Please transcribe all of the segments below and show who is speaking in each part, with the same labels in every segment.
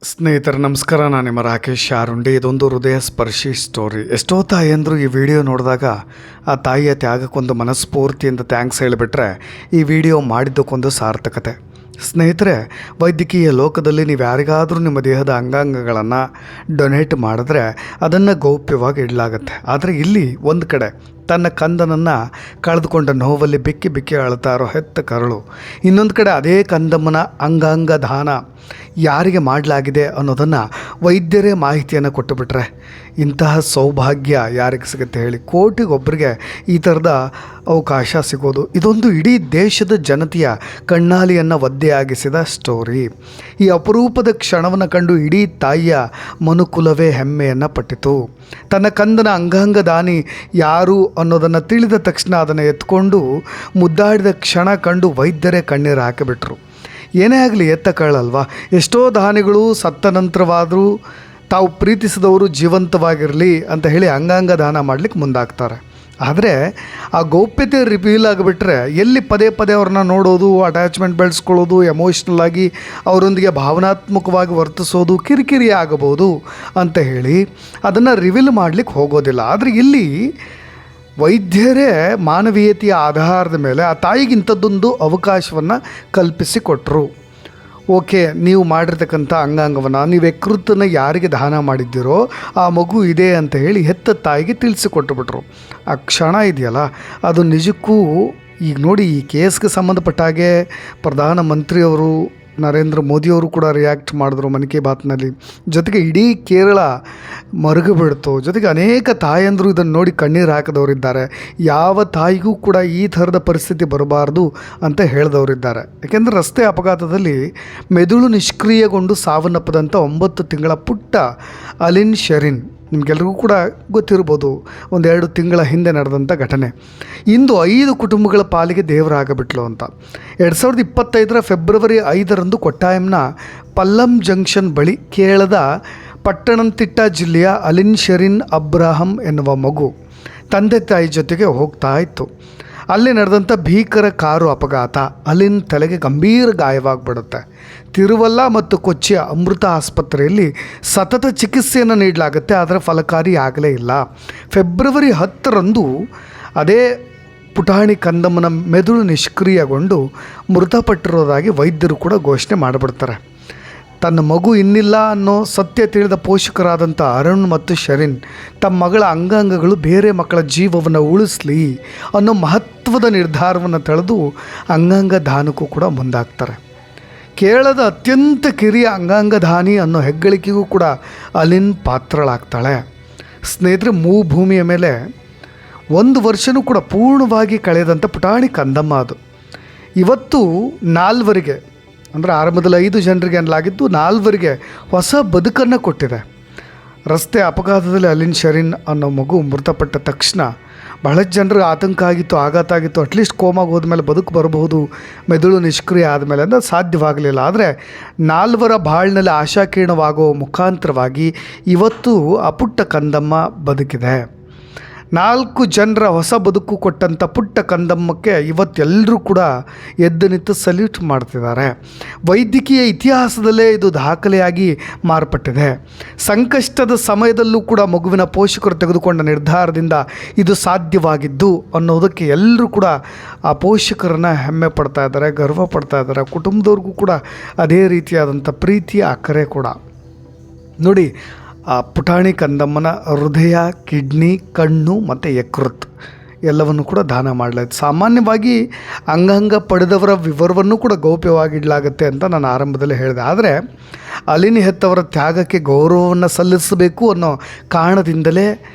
Speaker 1: ಸ್ನೇಹಿತರೆ ನಮಸ್ಕಾರ. ನಾನು ನಿಮ್ಮ ರಾಕೇಶ್ ಶಾರುಂಡಿ. ಇದೊಂದು ಹೃದಯ ಸ್ಪರ್ಶಿ ಸ್ಟೋರಿ. ಎಷ್ಟೋ ತಾಯಿಯಂದರು ಈ ವಿಡಿಯೋ ನೋಡಿದಾಗ ಆ ತಾಯಿಯ ತ್ಯಾಗಕ್ಕೊಂದು ಮನಸ್ಫೂರ್ತಿಯಿಂದ ಥ್ಯಾಂಕ್ಸ್ ಹೇಳಿಬಿಟ್ರೆ ಈ ವಿಡಿಯೋ ಮಾಡಿದ್ದಕ್ಕೊಂದು ಸಾರ್ಥಕತೆ. ಸ್ನೇಹಿತರೆ, ವೈದ್ಯಕೀಯ ಲೋಕದಲ್ಲಿ ನೀವು ಯಾರಿಗಾದರೂ ನಿಮ್ಮ ದೇಹದ ಅಂಗಾಂಗಗಳನ್ನು ಡೊನೇಟ್ ಮಾಡಿದ್ರೆ ಅದನ್ನು ಗೌಪ್ಯವಾಗಿ ಇಡಲಾಗುತ್ತೆ. ಆದರೆ ಇಲ್ಲಿ ಒಂದು ಕಡೆ ತನ್ನ ಕಂದನನ್ನು ಕಳೆದುಕೊಂಡ ನೋವಲ್ಲಿ ಬಿಕ್ಕಿ ಬಿಕ್ಕಿ ಅಳ್ತಾ ಇರೋ ಹೆತ್ತ ಕರಳು, ಇನ್ನೊಂದು ಕಡೆ ಅದೇ ಕಂದಮ್ಮನ ಅಂಗಾಂಗ ದಾನ ಯಾರಿಗೆ ಮಾಡಲಾಗಿದೆ ಅನ್ನೋದನ್ನು ವೈದ್ಯರೇ ಮಾಹಿತಿಯನ್ನು ಕೊಟ್ಟುಬಿಟ್ರೆ ಇಂತಹ ಸೌಭಾಗ್ಯ ಯಾರಿಗೆ ಸಿಗುತ್ತೆ ಹೇಳಿ? ಕೋಟಿಗೊಬ್ಬರಿಗೆ ಈ ಥರದ ಅವಕಾಶ ಸಿಗೋದು ಇದೊಂದು ಇಡೀ ದೇಶದ ಜನತೆಯ ಕಣ್ಣಾಲಿಯನ್ನು ಒದ್ದೆಯಾಗಿಸಿದ ಸ್ಟೋರಿ. ಈ ಅಪರೂಪದ ಕ್ಷಣವನ್ನು ಕಂಡು ಇಡೀ ತಾಯಿಯ ಮನುಕುಲವೇ ಹೆಮ್ಮೆಯನ್ನು ಪಟ್ಟಿತು. ತನ್ನ ಕಂದನ ಅಂಗಾಂಗ ದಾನಿ ಯಾರು ಅನ್ನೋದನ್ನು ತಿಳಿದ ತಕ್ಷಣ ಅದನ್ನು ಎತ್ಕೊಂಡು ಮುದ್ದಾಡಿದ ಕ್ಷಣ ಕಂಡು ವೈದ್ಯರೇ ಕಣ್ಣೀರು ಹಾಕಿಬಿಟ್ರು. ಏನೇ ಆಗಲಿ ಎತ್ತ ಕಳ್ಳಲ್ವಾ. ಎಷ್ಟೋ ದಾನಿಗಳು ಸತ್ತ ನಂತರವಾದರೂ ತಾವು ಪ್ರೀತಿಸಿದವರು ಜೀವಂತವಾಗಿರಲಿ ಅಂತ ಹೇಳಿ ಅಂಗಾಂಗ ದಾನ ಮಾಡಲಿಕ್ಕೆ ಮುಂದಾಗ್ತಾರೆ. ಆದರೆ ಆ ಗೌಪ್ಯತೆ ರಿವೀಲ್ ಆಗಿಬಿಟ್ರೆ ಎಲ್ಲಿ ಪದೇ ಪದೇ ಅವ್ರನ್ನ ನೋಡೋದು, ಅಟ್ಯಾಚ್ಮೆಂಟ್ ಬೆಳೆಸ್ಕೊಳ್ಳೋದು, ಎಮೋಷ್ನಲ್ ಆಗಿ ಅವರೊಂದಿಗೆ ಭಾವನಾತ್ಮಕವಾಗಿ ವರ್ತಿಸೋದು ಕಿರಿಕಿರಿ ಆಗಬಹುದು ಅಂತ ಹೇಳಿ ಅದನ್ನು ರಿವೀಲ್ ಮಾಡಲಿಕ್ಕೆ ಹೋಗೋದಿಲ್ಲ. ಆದರೆ ಇಲ್ಲಿ ವೈದ್ಯರೇ ಮಾನವೀಯತೆಯ ಆಧಾರದ ಮೇಲೆ ಆ ತಾಯಿಗೆ ಇಂಥದ್ದೊಂದು ಅವಕಾಶವನ್ನು ಕಲ್ಪಿಸಿಕೊಟ್ರು. ಓಕೆ, ನೀವು ಮಾಡಿರ್ತಕ್ಕಂಥ ಅಂಗಾಂಗವನ್ನು, ನೀವು ಯಕೃತ್ತನ್ನು ಯಾರಿಗೆ ದಾನ ಮಾಡಿದ್ದೀರೋ ಆ ಮಗು ಇದೆ ಅಂತ ಹೇಳಿ ಹೆತ್ತ ತಾಯಿಗೆ ತಿಳಿಸಿಕೊಟ್ಟುಬಿಟ್ರು. ಆ ಕ್ಷಣ ಇದೆಯಲ್ಲ, ಅದು ನಿಜಕ್ಕೂ ಈಗ ನೋಡಿ, ಈ ಕೇಸ್ಗೆ ಸಂಬಂಧಪಟ್ಟ ಹಾಗೆ ಪ್ರಧಾನಮಂತ್ರಿಯವರು ನರೇಂದ್ರ ಮೋದಿಯವರು ಕೂಡ ರಿಯಾಕ್ಟ್ ಮಾಡಿದ್ರು ಮನ್ ಕಿ ಬಾತ್ನಲ್ಲಿ. ಜೊತೆಗೆ ಇಡೀ ಕೇರಳ ಮರುಗು ಬಿಡ್ತು. ಜೊತೆಗೆ ಅನೇಕ ತಾಯಂದರು ಇದನ್ನು ನೋಡಿ ಕಣ್ಣೀರು ಹಾಕಿದವರಿದ್ದಾರೆ. ಯಾವ ತಾಯಿಗೂ ಕೂಡ ಈ ಥರದ ಪರಿಸ್ಥಿತಿ ಬರಬಾರ್ದು ಅಂತ ಹೇಳಿದವರಿದ್ದಾರೆ. ಯಾಕೆಂದರೆ ರಸ್ತೆ ಅಪಘಾತದಲ್ಲಿ ಮೆದುಳು ನಿಷ್ಕ್ರಿಯಗೊಂಡು ಸಾವನ್ನಪ್ಪದಂಥ 9 ತಿಂಗಳ ಪುಟ್ಟ ಅಲಿನ್ ಶೆರಿನ್, ನಿಮಗೆಲ್ರಿಗೂ ಕೂಡ ಗೊತ್ತಿರ್ಬೋದು, 1-2 ತಿಂಗಳ ಹಿಂದೆ ನಡೆದಂಥ ಘಟನೆ. ಇಂದು 5 ಕುಟುಂಬಗಳ ಪಾಲಿಗೆ ದೇವರಾಗಬಿಟ್ಲು ಅಂತ. 2025 ಫೆಬ್ರವರಿ 5ರಂದು ಕೊಟ್ಟಾಯಂನ ಪಲ್ಲಂ ಜಂಕ್ಷನ್ ಬಳಿ ಕೇರಳದ ಪಟ್ಟಣಂತಿಟ್ಟ ಜಿಲ್ಲೆಯ ಅಲಿನ್ ಶೆರಿನ್ ಅಬ್ರಾಹಂ ಎನ್ನುವ ಮಗು ತಂದೆ ತಾಯಿ ಜೊತೆಗೆ ಹೋಗ್ತಾ ಇತ್ತು. ಅಲ್ಲಿ ನಡೆದಂಥ ಭೀಕರ ಕಾರು ಅಪಘಾತ. ಅಲಿನ್ ತಲೆಗೆ ಗಂಭೀರ ಗಾಯವಾಗಿಬಿಡುತ್ತೆ. ತಿರುವಲ್ಲ ಮತ್ತು ಕೊಚ್ಚಿಯ ಅಮೃತ ಆಸ್ಪತ್ರೆಯಲ್ಲಿ ಸತತ ಚಿಕಿತ್ಸೆಯನ್ನು ನೀಡಲಾಗುತ್ತೆ, ಆದರೆ ಫಲಕಾರಿ ಆಗಲೇ ಇಲ್ಲ. ಫೆಬ್ರವರಿ 10ರಂದು ಅದೇ ಪುಟಾಣಿ ಕಂದಮ್ಮನ ಮೆದುಳು ನಿಷ್ಕ್ರಿಯಗೊಂಡು ಮೃತಪಟ್ಟಿರೋದಾಗಿ ವೈದ್ಯರು ಕೂಡ ಘೋಷಣೆ ಮಾಡಿಬಿಡ್ತಾರೆ. ತನ್ನ ಮಗು ಇನ್ನಿಲ್ಲ ಅನ್ನೋ ಸತ್ಯ ತಿಳಿದ ಪೋಷಕರಾದಂಥ ಅರುಣ್ ಮತ್ತು ಶೆರಿನ್ ತಮ್ಮ ಮಗಳ ಅಂಗಾಂಗಗಳು ಬೇರೆ ಮಕ್ಕಳ ಜೀವವನ್ನು ಉಳಿಸಲಿ ಅನ್ನೋ ಮಹತ್ವದ ನಿರ್ಧಾರವನ್ನು ತಳೆದು ಅಂಗಾಂಗ ದಾನಕ್ಕೂ ಕೂಡ ಮುಂದಾಗ್ತಾರೆ. ಕೇರಳದ ಅತ್ಯಂತ ಕಿರಿಯ ಅಂಗಾಂಗ ದಾನಿ ಅನ್ನೋ ಹೆಗ್ಗಳಿಕೆಗೂ ಕೂಡ ಅಲಿನ್ ಪಾತ್ರಳಾಗ್ತಾಳೆ. ಸ್ನೇಹಿತರೆ, ಭೂಮಿಯ ಮೇಲೆ 1 ವರ್ಷವೂ ಕೂಡ ಪೂರ್ಣವಾಗಿ ಕಳೆದಂಥ ಪುಟಾಣಿ ಕಂದಮ್ಮ ಅದು. ಇವತ್ತು 4ವರಿಗೆ, ಅಂದರೆ ಆರಂಭದಲ್ಲಿ 5 ಜನರಿಗೆ ಅನ್ನಲಾಗಿದ್ದು 4ವರಿಗೆ ಹೊಸ ಬದುಕನ್ನು ಕೊಟ್ಟಿದೆ. ರಸ್ತೆ ಅಪಘಾತದಲ್ಲಿ ಅಲಿನ್ ಶೆರಿನ್ ಅನ್ನೋ ಮಗು ಮೃತಪಟ್ಟ ತಕ್ಷಣ ಬಹಳಷ್ಟು ಜನರಿಗೆ ಆತಂಕ ಆಗಿತ್ತು, ಆಘಾತ ಆಗಿತ್ತು. ಅಟ್ಲೀಸ್ಟ್ ಕೋಮಾಗಿ ಹೋದ್ಮೇಲೆ ಬದುಕು ಬರಬಹುದು, ಮೆದುಳು ನಿಷ್ಕ್ರಿಯ ಆದಮೇಲೆ ಅಂದರೆ ಸಾಧ್ಯವಾಗಲಿಲ್ಲ. ಆದರೆ 4ವರ ಬಾಳಿನಲ್ಲಿ ಆಶಾಕಿರಣವಾಗೋ ಮುಖಾಂತರವಾಗಿ ಇವತ್ತು ಆ ಪುಟ್ಟ ಕಂದಮ್ಮ ಬದುಕಿದೆ. 4 ಜನರ ಹೊಸ ಬದುಕು ಕೊಟ್ಟಂಥ ಪುಟ್ಟ ಕಂದಮ್ಮಕ್ಕೆ ಇವತ್ತೆಲ್ಲರೂ ಕೂಡ ಎದ್ದು ನಿಂತು ಸಲ್ಯೂಟ್ ಮಾಡ್ತಿದ್ದಾರೆ. ವೈದ್ಯಕೀಯ ಇತಿಹಾಸದಲ್ಲೇ ಇದು ದಾಖಲೆಯಾಗಿ ಮಾರ್ಪಟ್ಟಿದೆ. ಸಂಕಷ್ಟದ ಸಮಯದಲ್ಲೂ ಕೂಡ ಮಗುವಿನ ಪೋಷಕರು ತೆಗೆದುಕೊಂಡ ನಿರ್ಧಾರದಿಂದ ಇದು ಸಾಧ್ಯವಾಗಿದ್ದು ಅನ್ನೋದಕ್ಕೆ ಎಲ್ಲರೂ ಕೂಡ ಆ ಪೋಷಕರನ್ನು ಹೆಮ್ಮೆ ಪಡ್ತಾ ಇದ್ದಾರೆ, ಗರ್ವ ಪಡ್ತಾ ಇದ್ದಾರೆ. ಕುಟುಂಬದವ್ರಿಗೂ ಕೂಡ ಅದೇ ರೀತಿಯಾದಂಥ ಪ್ರೀತಿಯ ಅಕ್ಕರೆ ಕೂಡ. ನೋಡಿ, ಆ ಪುಟಾಣಿ ಕಂದಮ್ಮನ ಹೃದಯ, ಕಿಡ್ನಿ, ಕಣ್ಣು ಮತ್ತು ಯಕೃತ್ ಎಲ್ಲವನ್ನು ಕೂಡ ದಾನ ಮಾಡಲಾಯಿತು. ಸಾಮಾನ್ಯವಾಗಿ ಅಂಗಾಂಗ ಪಡೆದವರ ವಿವರವನ್ನು ಕೂಡ ಗೌಪ್ಯವಾಗಿಡಲಾಗುತ್ತೆ ಅಂತ ನಾನು ಆರಂಭದಲ್ಲಿ ಹೇಳಿದೆ. ಆದರೆ ಅಲಿನ್ ಹೆತ್ತವರ ತ್ಯಾಗಕ್ಕೆ ಗೌರವವನ್ನು ಸಲ್ಲಿಸಬೇಕು ಅನ್ನೋ ಕಾರಣದಿಂದಲೇ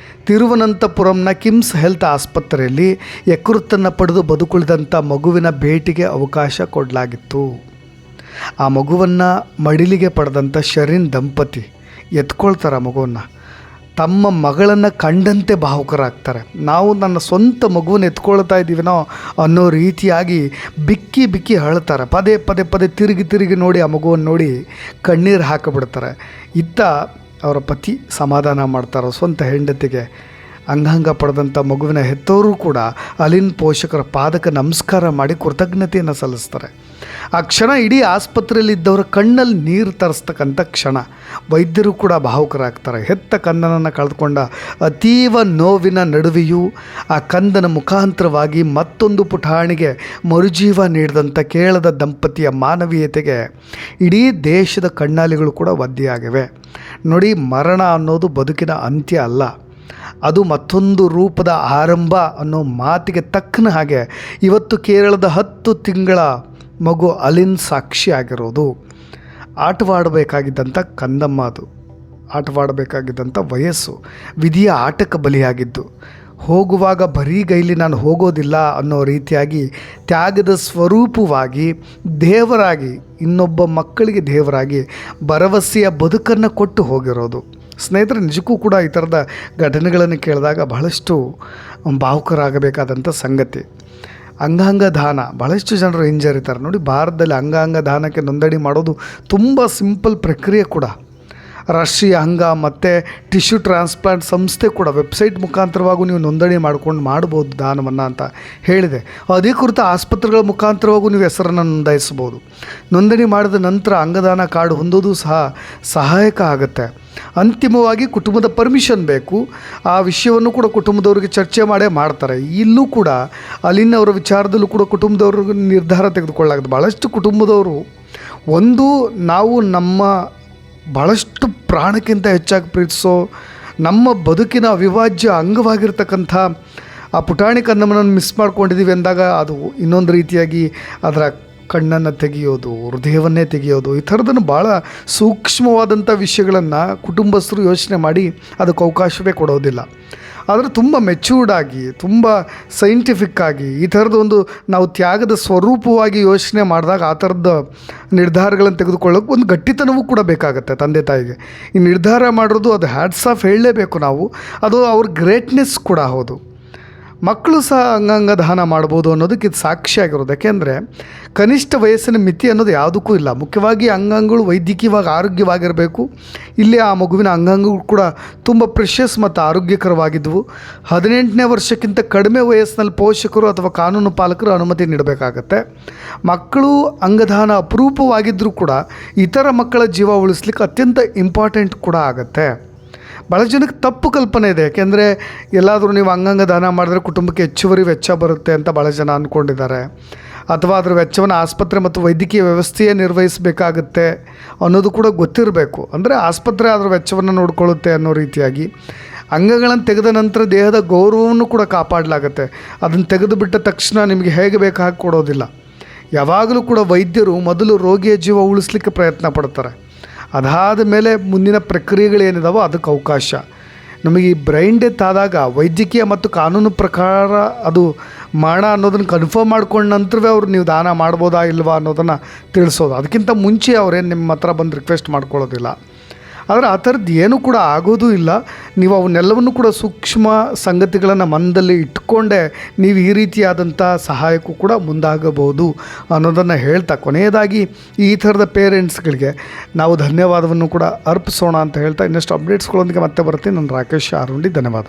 Speaker 1: ತಿರುವನಂತಪುರಂನ ಕಿಮ್ಸ್ ಹೆಲ್ತ್ ಆಸ್ಪತ್ರೆಯಲ್ಲಿ ಯಕೃತ್ತನ್ನು ಪಡೆದು ಬದುಕುಳಿದಂಥ ಮಗುವಿನ ಭೇಟಿಗೆ ಅವಕಾಶ ಕೊಡಲಾಗಿತ್ತು. ಆ ಮಗುವನ್ನು ಮಡಿಲಿಗೆ ಪಡೆದಂಥ ಶೆರಿನ್ ದಂಪತಿ ಎತ್ಕೊಳ್ತಾರೆ. ಆ ಮಗುವನ್ನು ತಮ್ಮ ಮಗಳನ್ನು ಕಂಡಂತೆ ಭಾವುಕರಾಗ್ತಾರೆ. ನಾವು ನನ್ನ ಸ್ವಂತ ಮಗುವನ್ನು ಎತ್ಕೊಳ್ತಾ ಇದ್ದೀವಿನೋ ಅನ್ನೋ ರೀತಿಯಾಗಿ ಬಿಕ್ಕಿ ಬಿಕ್ಕಿ ಅಳ್ತಾರೆ. ಪದೇ ಪದೇ ಪದೇ ತಿರುಗಿ ನೋಡಿ ಆ ಮಗುವನ್ನು ನೋಡಿ ಕಣ್ಣೀರು ಹಾಕಿಬಿಡ್ತಾರೆ. ಇತ್ತ ಅವರ ಪತಿ ಸಮಾಧಾನ ಮಾಡ್ತಾರೆ ಸ್ವಂತ ಹೆಂಡತಿಗೆ. ಅಂಗಾಂಗ ಪಡೆದಂಥ ಮಗುವಿನ ಹೆತ್ತವರು ಕೂಡ ಅಲಿನ್ ಪೋಷಕರ ಪಾದಕ್ಕೆ ನಮಸ್ಕಾರ ಮಾಡಿ ಕೃತಜ್ಞತೆಯನ್ನು ಸಲ್ಲಿಸ್ತಾರೆ. ಆ ಕ್ಷಣ ಇಡೀ ಆಸ್ಪತ್ರೆಯಲ್ಲಿದ್ದವರ ಕಣ್ಣಲ್ಲಿ ನೀರು ತರಿಸ್ತಕ್ಕಂಥ ಕ್ಷಣ. ವೈದ್ಯರು ಕೂಡ ಭಾವುಕರಾಗ್ತಾರೆ. ಹೆತ್ತ ಕಂದನನ್ನು ಕಳೆದುಕೊಂಡ ಅತೀವ ನೋವಿನ ನಡುವೆಯೂ ಆ ಕಂದನ ಮುಖಾಂತರವಾಗಿ ಮತ್ತೊಂದು ಪುಟಾಣಿಗೆ ಮರುಜೀವ ನೀಡಿದಂಥ ಕೇರಳದ ದಂಪತಿಯ ಮಾನವೀಯತೆಗೆ ಇಡೀ ದೇಶದ ಕಣ್ಣಾಲಿಗಳು ಕೂಡ ಒದ್ದೆಯಾಗಿವೆ. ನೋಡಿ, ಮರಣ ಅನ್ನೋದು ಬದುಕಿನ ಅಂತ್ಯ ಅಲ್ಲ, ಅದು ಮತ್ತೊಂದು ರೂಪದ ಆರಂಭ ಅನ್ನೋ ಮಾತಿಗೆ ತಕ್ಕನ ಹಾಗೆ ಇವತ್ತು ಕೇರಳದ 10 ತಿಂಗಳ ಮಗು ಅಲಿನ್ ಸಾಕ್ಷಿಯಾಗಿರೋದು. ಆಟವಾಡಬೇಕಾಗಿದ್ದಂಥ ಕಂದಮ್ಮ, ಅದು ಆಟವಾಡಬೇಕಾಗಿದ್ದಂಥ ವಯಸ್ಸು, ವಿಧಿಯ ಆಟಕ್ಕೆ ಬಲಿಯಾಗಿದ್ದು. ಹೋಗುವಾಗ ಬರೀ ಗೈಲಿ ನಾನು ಹೋಗೋದಿಲ್ಲ ಅನ್ನೋ ರೀತಿಯಾಗಿ ತ್ಯಾಗದ ಸ್ವರೂಪವಾಗಿ ದೇವರಾಗಿ, ಇನ್ನೊಬ್ಬ ಮಕ್ಕಳಿಗೆ ದೇವರಾಗಿ ಭರವಸೆಯ ಬದುಕನ್ನು ಕೊಟ್ಟು ಹೋಗಿರೋದು. ಸ್ನೇಹಿತರೆ, ನಿಜಕ್ಕೂ ಕೂಡ ಈ ಥರದ ಘಟನೆಗಳನ್ನು ಕೇಳಿದಾಗ ಬಹಳಷ್ಟು ಭಾವುಕರಾಗಬೇಕಾದಂಥ ಸಂಗತಿ. ಅಂಗಾಂಗ ದಾನ ಭಾಳಷ್ಟು ಜನರು ಹಿಂಜರಿತಾರೆ. ನೋಡಿ, ಭಾರತದಲ್ಲಿ ಅಂಗಾಂಗ ದಾನಕ್ಕೆ ನೋಂದಣಿ ಮಾಡೋದು ತುಂಬ ಸಿಂಪಲ್ ಪ್ರಕ್ರಿಯೆ ಕೂಡ. ರಾಷ್ಟ್ರೀಯ ಅಂಗ ಮತ್ತು ಟಿಶ್ಯೂ ಟ್ರಾನ್ಸ್ಪ್ಲಾಂಟ್ ಸಂಸ್ಥೆ ಕೂಡ ವೆಬ್ಸೈಟ್ ಮುಖಾಂತರವಾಗೂ ನೀವು ನೋಂದಣಿ ಮಾಡ್ಬೋದು ದಾನವನ್ನು ಅಂತ ಹೇಳಿದೆ. ಅಧಿಕೃತ ಆಸ್ಪತ್ರೆಗಳ ಮುಖಾಂತರವಾಗೂ ನೀವು ಹೆಸರನ್ನು ನೋಂದಾಯಿಸ್ಬೋದು. ನೋಂದಣಿ ಮಾಡಿದ ನಂತರ ಅಂಗದಾನ ಕಾರ್ಡ್ ಹೊಂದೋದು ಸಹ ಸಹಾಯಕ ಆಗುತ್ತೆ. ಅಂತಿಮವಾಗಿ ಕುಟುಂಬದ ಪರ್ಮಿಷನ್ ಬೇಕು. ಆ ವಿಷಯವನ್ನು ಕೂಡ ಕುಟುಂಬದವರಿಗೆ ಚರ್ಚೆ ಮಾಡೇ ಮಾಡ್ತಾರೆ. ಇಲ್ಲೂ ಕೂಡ ಅಲಿನ್ ಅವರ ವಿಚಾರದಲ್ಲೂ ಕೂಡ ಕುಟುಂಬದವ್ರಿಗೆ ನಿರ್ಧಾರ ತೆಗೆದುಕೊಳ್ಳಾಗುತ್ತೆ. ಭಾಳಷ್ಟು ಕುಟುಂಬದವರು ನಾವು ನಮ್ಮ ಭಾಳಷ್ಟು ಪ್ರಾಣಕ್ಕಿಂತ ಹೆಚ್ಚಾಗಿ ಪ್ರೀತಿಸೋ ನಮ್ಮ ಬದುಕಿನ ಅವಿಭಾಜ್ಯ ಅಂಗವಾಗಿರ್ತಕ್ಕಂಥ ಆ ಪುಟಾಣಿ ಕಂದಮ್ಮನನ್ನು ಮಿಸ್ ಮಾಡ್ಕೊಂಡಿದ್ದೀವಿ ಅಂದಾಗ ಅದು ಇನ್ನೊಂದು ರೀತಿಯಾಗಿ ಅದರ ಕಣ್ಣನ್ನು ತೆಗೆಯೋದು, ಹೃದಯವನ್ನೇ ತೆಗೆಯೋದು, ಈ ಥರದನ್ನು ಭಾಳ ಸೂಕ್ಷ್ಮವಾದಂಥ ವಿಷಯಗಳನ್ನು ಕುಟುಂಬಸ್ಥರು ಯೋಚನೆ ಮಾಡಿ ಅದಕ್ಕೆ ಅವಕಾಶವೇ ಕೊಡೋದಿಲ್ಲ. ಆದರೆ ತುಂಬ ಮೆಚ್ಯೂರ್ಡಾಗಿ, ತುಂಬ ಸೈಂಟಿಫಿಕ್ಕಾಗಿ ಈ ಥರದೊಂದು ನಾವು ತ್ಯಾಗದ ಸ್ವರೂಪವಾಗಿ ಯೋಚನೆ ಮಾಡಿದಾಗ ಆ ಥರದ ನಿರ್ಧಾರಗಳನ್ನು ತೆಗೆದುಕೊಳ್ಳೋಕೆ ಒಂದು ಗಟ್ಟಿತನವೂ ಕೂಡ ಬೇಕಾಗುತ್ತೆ ತಂದೆ ತಾಯಿಗೆ. ಈ ನಿರ್ಧಾರ ಮಾಡೋದು ಅದು ಹ್ಯಾಟ್ಸ್ ಆಫ್ ಹೇಳಲೇಬೇಕು ನಾವು. ಅದು ಅವ್ರ ಗ್ರೇಟ್ನೆಸ್ ಕೂಡ ಹೌದು. ಮಕ್ಕಳು ಸಹ ಅಂಗಾಂಗ ದಾನ ಮಾಡ್ಬೋದು ಅನ್ನೋದಕ್ಕೆ ಇದು ಸಾಕ್ಷಿಯಾಗಿರೋದು. ಯಾಕೆಂದರೆ ಕನಿಷ್ಠ ವಯಸ್ಸಿನ ಮಿತಿ ಅನ್ನೋದು ಯಾವುದಕ್ಕೂ ಇಲ್ಲ. ಮುಖ್ಯವಾಗಿ ಅಂಗಾಂಗಗಳು ವೈದ್ಯಕೀಯವಾಗಿ ಆರೋಗ್ಯವಾಗಿರಬೇಕು. ಇಲ್ಲಿ ಆ ಮಗುವಿನ ಅಂಗಾಂಗಗಳು ಕೂಡ ತುಂಬ ಪ್ರೆಷಸ್ ಮತ್ತು ಆರೋಗ್ಯಕರವಾಗಿದ್ದವು. 18ನೇ ವರ್ಷಕ್ಕಿಂತ ಕಡಿಮೆ ವಯಸ್ಸಿನಲ್ಲಿ ಪೋಷಕರು ಅಥವಾ ಕಾನೂನು ಪಾಲಕರು ಅನುಮತಿ ನೀಡಬೇಕಾಗತ್ತೆ. ಮಕ್ಕಳು ಅಂಗದಾನ ಅಪರೂಪವಾಗಿದ್ದರೂ ಕೂಡ ಇತರ ಮಕ್ಕಳ ಜೀವ ಉಳಿಸ್ಲಿಕ್ಕೆ ಅತ್ಯಂತ ಇಂಪಾರ್ಟೆಂಟ್ ಕೂಡ ಆಗುತ್ತೆ. ಭಾಳ ಜನಕ್ಕೆ ತಪ್ಪು ಕಲ್ಪನೆ ಇದೆ. ಯಾಕೆಂದರೆ ಎಲ್ಲಾದರೂ ನೀವು ಅಂಗಾಂಗ ದಾನ ಮಾಡಿದ್ರೆ ಕುಟುಂಬಕ್ಕೆ ಹೆಚ್ಚುವರಿ ವೆಚ್ಚ ಬರುತ್ತೆ ಅಂತ ಭಾಳ ಜನ ಅಂದ್ಕೊಂಡಿದ್ದಾರೆ. ಅಥವಾ ಅದರ ವೆಚ್ಚವನ್ನು ಆಸ್ಪತ್ರೆ ಮತ್ತು ವೈದ್ಯಕೀಯ ವ್ಯವಸ್ಥೆಯೇ ನಿರ್ವಹಿಸಬೇಕಾಗತ್ತೆ ಅನ್ನೋದು ಕೂಡ ಗೊತ್ತಿರಬೇಕು. ಅಂದರೆ ಆಸ್ಪತ್ರೆ ಅದರ ವೆಚ್ಚವನ್ನು ನೋಡ್ಕೊಳ್ಳುತ್ತೆ ಅನ್ನೋ ರೀತಿಯಾಗಿ ಅಂಗಗಳನ್ನು ತೆಗೆದ ನಂತರ ದೇಹದ ಗೌರವವನ್ನು ಕೂಡ ಕಾಪಾಡಲಾಗುತ್ತೆ. ಅದನ್ನು ತೆಗೆದು ಬಿಟ್ಟ ತಕ್ಷಣ ನಿಮಗೆ ಹೇಗೆ ಬೇಕು ಹಾಗೆ ಕೊಡೋದಿಲ್ಲ. ಯಾವಾಗಲೂ ಕೂಡ ವೈದ್ಯರು ಮೊದಲು ರೋಗಿಯ ಜೀವ ಉಳಿಸ್ಲಿಕ್ಕೆ ಪ್ರಯತ್ನ ಪಡ್ತಾರೆ. ಅದಾದ ಮೇಲೆ ಮುಂದಿನ ಪ್ರಕ್ರಿಯೆಗಳೇನಿದಾವೋ ಅದಕ್ಕೆ ಅವಕಾಶ. ನಮಗೆ ಈ ಬ್ರೈನ್ ಡೆತ್ ಆದಾಗ ವೈದ್ಯಕೀಯ ಮತ್ತು ಕಾನೂನು ಪ್ರಕಾರ ಅದು ಮರಣ ಅನ್ನೋದನ್ನು ಕನ್ಫರ್ಮ್ ಮಾಡ್ಕೊಂಡ ನಂತರವೇ ಅವ್ರು ನೀವು ದಾನ ಮಾಡ್ಬೋದಾ ಇಲ್ವಾ ಅನ್ನೋದನ್ನು ತಿಳಿಸೋದು. ಅದಕ್ಕಿಂತ ಮುಂಚೆ ಅವರೇನು ನಿಮ್ಮ ಹತ್ರ ಬಂದು ರಿಕ್ವೆಸ್ಟ್ ಮಾಡ್ಕೊಳ್ಳೋದಿಲ್ಲ. ಆದರೆ ಆ ಥರದ್ದು ಏನೂ ಕೂಡ ಆಗೋದೂ ಇಲ್ಲ. ನೀವು ಅವನ್ನೆಲ್ಲವನ್ನು ಕೂಡ ಸೂಕ್ಷ್ಮ ಸಂಗತಿಗಳನ್ನು ಮನದಲ್ಲಿ ಇಟ್ಕೊಂಡೇ ನೀವು ಈ ರೀತಿಯಾದಂಥ ಸಹಾಯಕ್ಕೂ ಕೂಡ ಮುಂದಾಗಬಹುದು ಅನ್ನೋದನ್ನು ಹೇಳ್ತಾ, ಕೊನೆಯದಾಗಿ ಈ ಥರದ ಪೇರೆಂಟ್ಸ್ಗಳಿಗೆ ನಾವು ಧನ್ಯವಾದವನ್ನು ಕೂಡ ಅರ್ಪಿಸೋಣ ಅಂತ ಹೇಳ್ತಾ, ಇನ್ನಷ್ಟು ಅಪ್ಡೇಟ್ಸ್ಗಳೊಂದಿಗೆ ಮತ್ತೆ ಬರ್ತೀನಿ. ನಾನು ರಾಕೇಶ್ ಆರುಂಡಿ. ಧನ್ಯವಾದ.